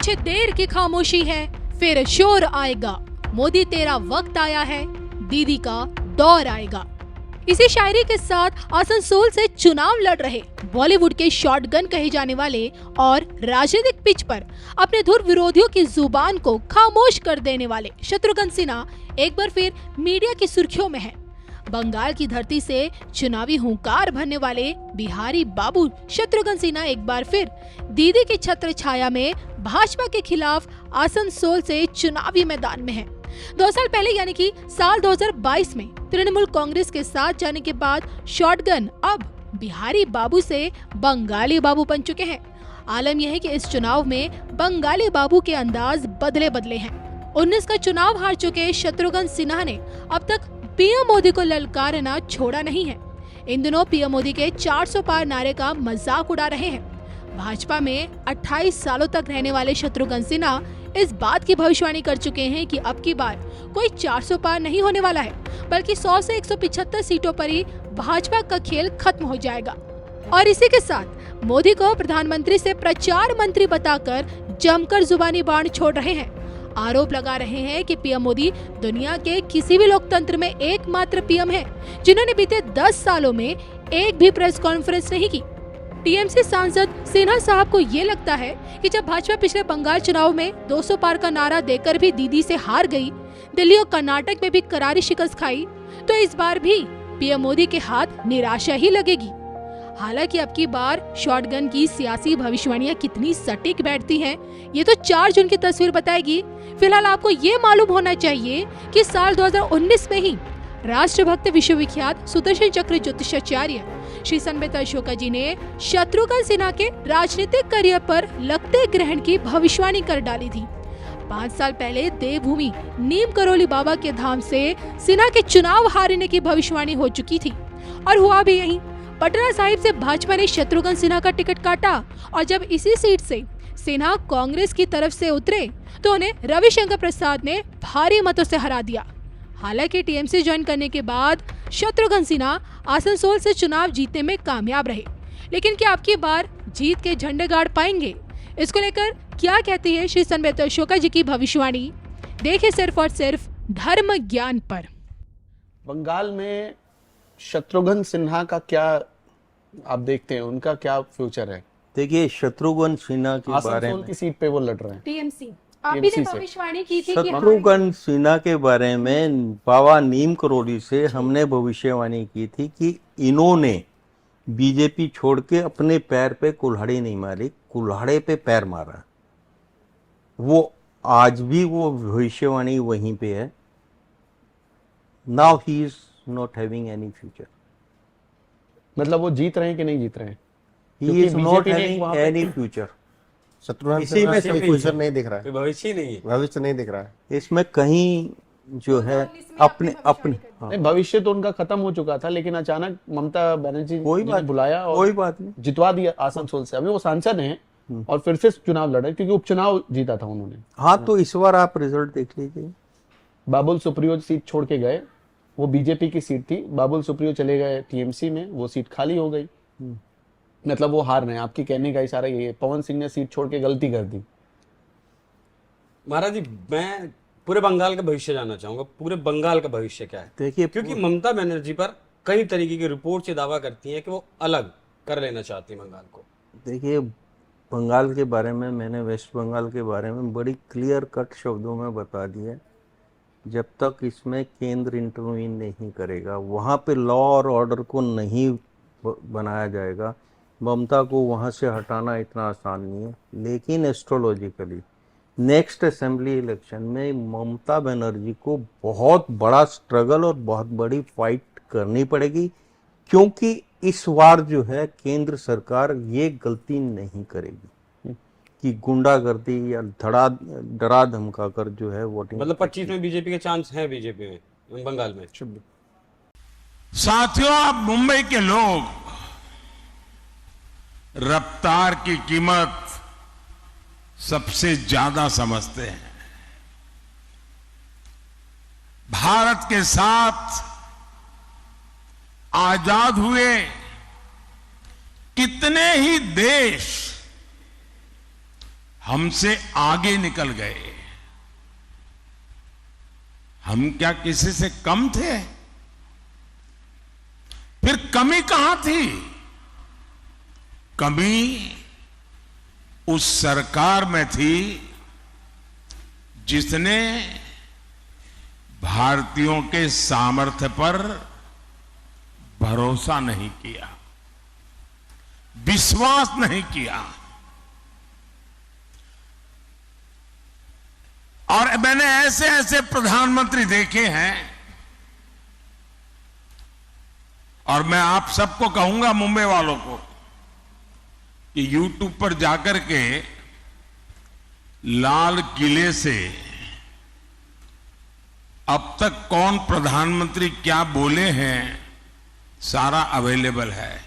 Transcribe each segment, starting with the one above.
कुछ देर की खामोशी है, फिर शोर आएगा। मोदी तेरा वक्त आया है, दीदी का दौर आएगा। इसी शायरी के साथ आसनसोल से चुनाव लड़ रहे बॉलीवुड के शॉटगन कहे जाने वाले और राजनीतिक पिच पर अपने धुर विरोधियों की जुबान को खामोश कर देने वाले शत्रुघ्न सिन्हा एक बार फिर मीडिया की सुर्खियों में है। बंगाल की धरती से चुनावी हुंकार भरने वाले बिहारी बाबू शत्रुघ्न सिन्हा एक बार फिर दीदी की छत्र छाया में भाजपा के खिलाफ आसनसोल से चुनावी मैदान में है। 2 साल पहले यानी कि साल 2022 में तृणमूल कांग्रेस के साथ जाने के बाद शॉटगन अब बिहारी बाबू से बंगाली बाबू बन चुके हैं। आलम यह है कि इस चुनाव में बंगाली बाबू के अंदाज बदले बदले हैं। 19 का चुनाव हार चुके शत्रुघ्न सिन्हा ने अब तक पीएम मोदी को ललकारना छोड़ा नहीं है। इन दिनों पीएम मोदी के 400 पार नारे का मजाक उड़ा रहे हैं। भाजपा में 28 सालों तक रहने वाले शत्रुघ्न सिन्हा इस बात की भविष्यवाणी कर चुके हैं कि अब की बार कोई 400 पार नहीं होने वाला है, बल्कि 100 से 175 सीटों पर ही भाजपा का खेल खत्म हो जाएगा। और इसी के साथ मोदी को प्रधानमंत्री से प्रचार मंत्री बताकर जमकर जुबानी बाण छोड़ रहे हैं। आरोप लगा रहे हैं कि पीएम मोदी दुनिया के किसी भी लोकतंत्र में एकमात्र पीएम है जिन्होंने बीते 10 सालों में एक भी प्रेस कॉन्फ्रेंस नहीं की। टीएमसी सांसद सिन्हा साहब को ये लगता है कि जब भाजपा पिछले बंगाल चुनाव में 200 पार का नारा देकर भी दीदी से हार गई, दिल्ली और कर्नाटक में भी करारी शिकस्त खाई, तो इस बार भी पीएम मोदी के हाथ निराशा ही लगेगी। हालांकि अब की बार शॉटगन की सियासी भविष्यवाणियां कितनी सटीक बैठती हैं, ये तो 4 जून की तस्वीर बताएगी। फिलहाल आपको ये मालूम होना चाहिए कि साल 2019 में ही राष्ट्रभक्त विश्वविख्यात सुदर्शन चक्र ज्योतिषाचार्य श्री संबित अशोका जी ने शत्रुघ्न सिन्हा के राजनीतिक करियर पर लगते ग्रहण की भविष्यवाणी कर डाली थी। 5 साल पहले देवभूमि नीम करोली बाबा के धाम से सिन्हा के चुनाव हारने की भविष्यवाणी हो चुकी थी और हुआ भी यही। पटना साहिब से भाजपा ने शत्रुघ्न सिन्हा का टिकट काटा और जब इसी सीट से सिन्हा कांग्रेस की तरफ से उतरे तो उन्हें रविशंकर प्रसाद ने भारी मतों से हरा दिया। हालांकि टीएमसी ज्वाइन करने के बाद शत्रुघ्न सिन्हा आसनसोल से चुनाव जीतने में कामयाब रहे, लेकिन क्या आपकी बार जीत के झंडे गाड़ पाएंगे? इसको लेकर क्या कहती है श्री संबित अशोका जी की भविष्यवाणी? देखिए सिर्फ और सिर्फ धर्म ज्ञान पर। बंगाल में शत्रुघ्न सिन्हा का क्या आप देखते हैं, उनका क्या फ्यूचर है? देखिए, शत्रुघ्न सिन्हा के बारे में की सीट पे वो लड़ रहे हैं टीएमसी आप भी ने भविष्यवाणी की थी कि शत्रुघ्न सिन्हा के बारे में बाबा नीम करोली से हमने भविष्यवाणी की थी कि इन्होंने बीजेपी छोड़ के अपने पैर पे कुल्हाड़ी नहीं मारी, कुल्हाड़े पे पैर मारा। वो आज भी वो भविष्यवाणी वहीं पे है। Now he is not having any future. मतलब वो जीत रहे हैं कि नहीं जीत रहे हैं? He is not having any future. Shatrughan इसी में से फ्यूचर नहीं दिख रहा है, भविष्य नहीं है, भविष्य नहीं दिख रहा है इसमें कहीं जो है अपने नहीं, भविष्य तो उनका खत्म हो चुका था, लेकिन अचानक ममता बनर्जी ने बुलाया और कोई बात नहीं, जितवा दिया आसनसोल से। अभी वो सांसद हैं और फिर से चुनाव लड़ रहे क्योंकि उपचुनाव जीता था उन्होंने। हाँ, तो इस बार आप रिजल्ट देख लीजिए। बाबुल सुप्रियो सीट छोड़ के गए, वो बीजेपी की सीट थी। बाबुल सुप्रियो चले गए टीएमसी में, वो सीट खाली हो गई। मतलब वो हार रहे हैं। आपकी कहने का इशारा यही है, पवन सिंह ने सीट छोड़ के गलती कर दी। महाराज जी, मैं पूरे बंगाल का भविष्य जानना चाहूंगा। पूरे बंगाल का भविष्य क्या है? देखिए, क्योंकि ममता बनर्जी पर कई तरीके की रिपोर्ट से दावा करती है कि वो अलग कर लेना चाहती है बंगाल को। देखिए, बंगाल के बारे में मैंने वेस्ट बंगाल के बारे में बड़ी क्लियर कट शब्दों में बता दिया। जब तक इसमें केंद्र इंटरवीन नहीं करेगा, वहाँ पे लॉ और ऑर्डर को नहीं बनाया जाएगा, ममता को वहाँ से हटाना इतना आसान नहीं है। लेकिन एस्ट्रोलॉजिकली नेक्स्ट असेंबली इलेक्शन में ममता बनर्जी को बहुत बड़ा स्ट्रगल और बहुत बड़ी फाइट करनी पड़ेगी, क्योंकि इस बार जो है केंद्र सरकार ये गलती नहीं करेगी कि गुंडागर्दी या डरा धमका कर जो है वोटिंग। मतलब 25 में बीजेपी के चांस हैं, बीजेपी में बंगाल में। साथियों, आप मुंबई के लोग रफ्तार की कीमत सबसे ज्यादा समझते हैं। भारत के साथ आजाद हुए कितने ही देश हमसे आगे निकल गए। हम क्या किसी से कम थे? फिर कमी कहां थी? कमी उस सरकार में थी जिसने भारतीयों के सामर्थ्य पर भरोसा नहीं किया, विश्वास नहीं किया। और मैंने ऐसे ऐसे प्रधानमंत्री देखे हैं, और मैं आप सबको कहूंगा, मुंबई वालों को, कि YouTube पर जाकर के लाल किले से अब तक कौन प्रधानमंत्री क्या बोले हैं सारा अवेलेबल है।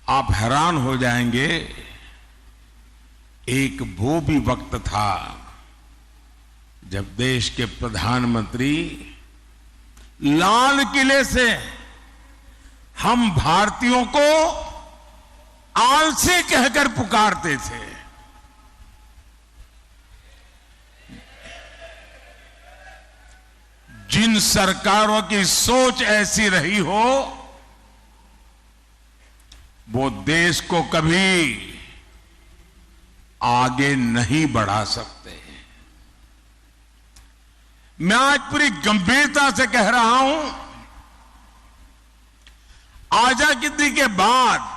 आप हैरान हो जाएंगे। एक वो भी वक्त था जब देश के प्रधानमंत्री लाल किले से हम भारतीयों को आलसी कहकर पुकारते थे। जिन सरकारों की सोच ऐसी रही हो, वो देश को कभी आगे नहीं बढ़ा सकते। मैं आज पूरी गंभीरता से कह रहा हूं, आजादी के बाद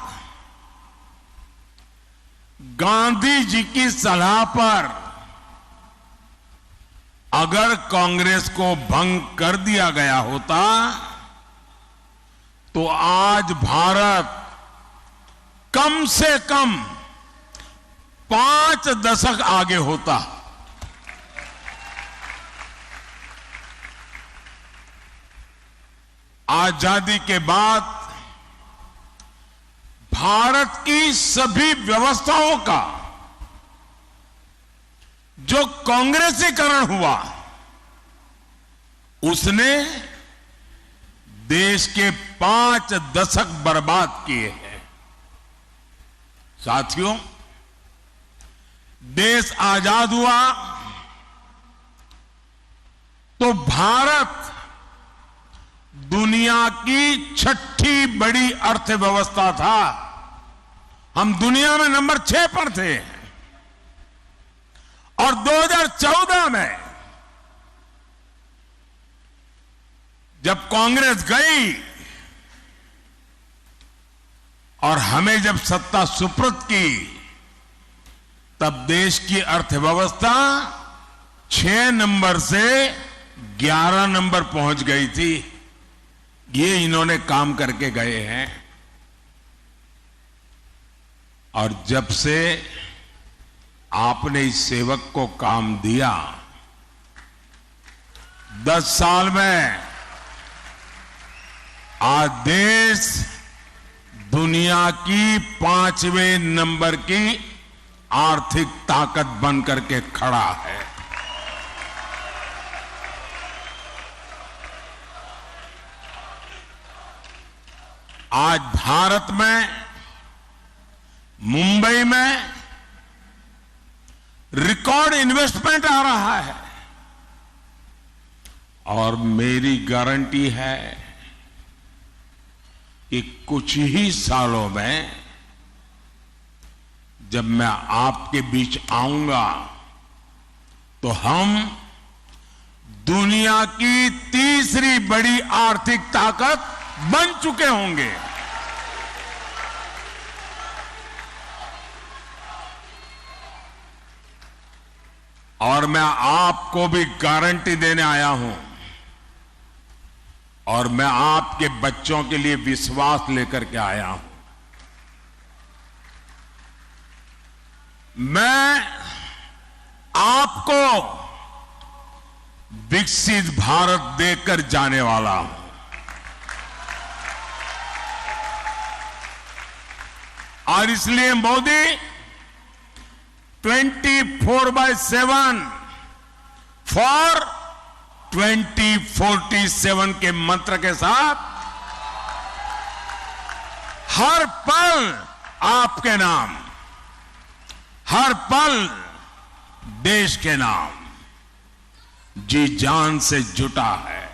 गांधी जी की सलाह पर अगर कांग्रेस को भंग कर दिया गया होता तो आज भारत कम से कम 5 दशक आगे होता। आजादी के बाद भारत की सभी व्यवस्थाओं का जो कांग्रेसीकरण हुआ, उसने देश के 5 दशक बर्बाद किए हैं। साथियों, देश आजाद हुआ तो भारत दुनिया की 6ठी बड़ी अर्थव्यवस्था था। हम दुनिया में नंबर 6 पर थे। और 2014 में जब कांग्रेस गई और हमें जब सत्ता सुपुर्द की, तब देश की अर्थव्यवस्था 6 नंबर से 11 नंबर पहुंच गई थी। ये इन्होंने काम करके गए हैं। और जब से आपने इस सेवक को काम दिया, 10 साल में आज देश दुनिया की 5वें नंबर की आर्थिक ताकत बनकर के खड़ा है। आज भारत में, मुंबई में रिकॉर्ड इन्वेस्टमेंट आ रहा है। और मेरी गारंटी है कि कुछ ही सालों में जब मैं आपके बीच आऊंगा तो हम दुनिया की तीसरी बड़ी आर्थिक ताकत बन चुके होंगे। और मैं आपको भी गारंटी देने आया हूं, और मैं आपके बच्चों के लिए विश्वास लेकर के आया हूं। मैं आपको विकसित भारत देकर जाने वाला हूं। और इसलिए मोदी 24/7 फॉर 2047 के मंत्र के साथ हर पल आपके नाम, हर पल देश के नाम जी जान से जुटा है।